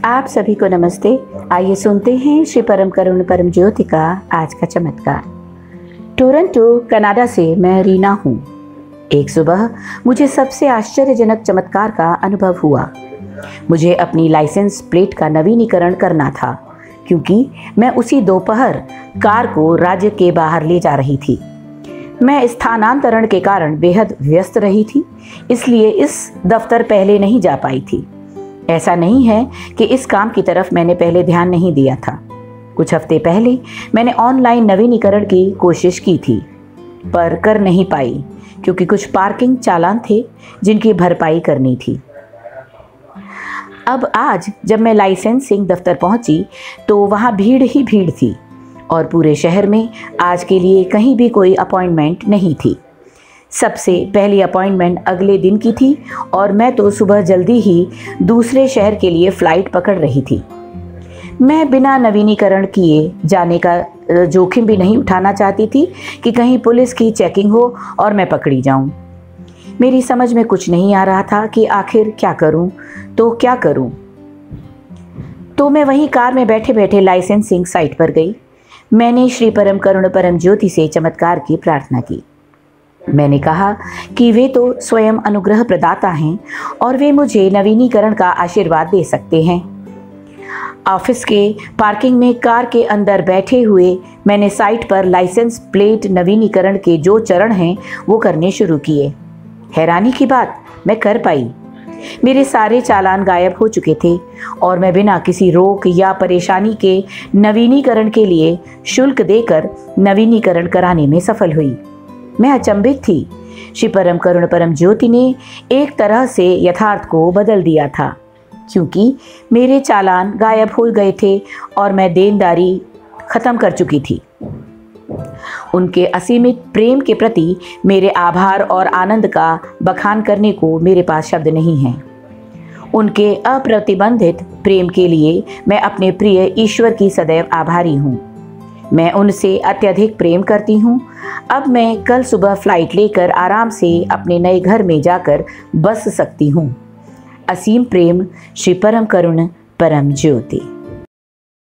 आप सभी को नमस्ते। आइए सुनते हैं श्री परम करुण परम ज्योति का आज का चमत्कार। टोरंटो कनाडा से मैं रीना हूँ। एक सुबह मुझे सबसे आश्चर्यजनक चमत्कार का अनुभव हुआ। मुझे अपनी लाइसेंस प्लेट का नवीनीकरण करना था क्योंकि मैं उसी दोपहर कार को राज्य के बाहर ले जा रही थी। मैं स्थानांतरण के कारण बेहद व्यस्त रही थी, इसलिए इस दफ्तर पहले नहीं जा पाई थी। ऐसा नहीं है कि इस काम की तरफ मैंने पहले ध्यान नहीं दिया था। कुछ हफ्ते पहले मैंने ऑनलाइन नवीनीकरण की कोशिश की थी, पर कर नहीं पाई क्योंकि कुछ पार्किंग चालान थे जिनकी भरपाई करनी थी। अब आज जब मैं लाइसेंसिंग दफ्तर पहुंची तो वहां भीड़ ही भीड़ थी और पूरे शहर में आज के लिए कहीं भी कोई अपॉइंटमेंट नहीं थी। सबसे पहली अपॉइंटमेंट अगले दिन की थी और मैं तो सुबह जल्दी ही दूसरे शहर के लिए फ़्लाइट पकड़ रही थी। मैं बिना नवीनीकरण किए जाने का जोखिम भी नहीं उठाना चाहती थी कि कहीं पुलिस की चेकिंग हो और मैं पकड़ी जाऊं। मेरी समझ में कुछ नहीं आ रहा था कि आखिर क्या करूं तो मैं वहीं कार में बैठे बैठे लाइसेंसिंग साइट पर गई। मैंने श्री परम करुण परम ज्योति से चमत्कार की प्रार्थना की। मैंने कहा कि वे तो स्वयं अनुग्रह प्रदाता हैं और वे मुझे नवीनीकरण का आशीर्वाद दे सकते हैं। ऑफिस के पार्किंग में कार के अंदर बैठे हुए मैंने साइट पर लाइसेंस प्लेट नवीनीकरण के जो चरण हैं वो करने शुरू किए। हैरानी की बात, मैं कर पाई। मेरे सारे चालान गायब हो चुके थे और मैं बिना किसी रोक या परेशानी के नवीनीकरण के लिए शुल्क देकर नवीनीकरण कराने में सफल हुई। मैं अचंभित थी। श्री परम करुण परम ज्योति ने एक तरह से यथार्थ को बदल दिया था, क्योंकि मेरे चालान गायब हो गए थे और मैं देनदारी खत्म कर चुकी थी। उनके असीमित प्रेम के प्रति मेरे आभार और आनंद का बखान करने को मेरे पास शब्द नहीं हैं। उनके अप्रतिबंधित प्रेम के लिए मैं अपने प्रिय ईश्वर की सदैव आभारी हूँ। मैं उनसे अत्यधिक प्रेम करती हूँ। अब मैं कल सुबह फ्लाइट लेकर आराम से अपने नए घर में जाकर बस सकती हूँ। असीम प्रेम, श्री परम करुण परम ज्योति।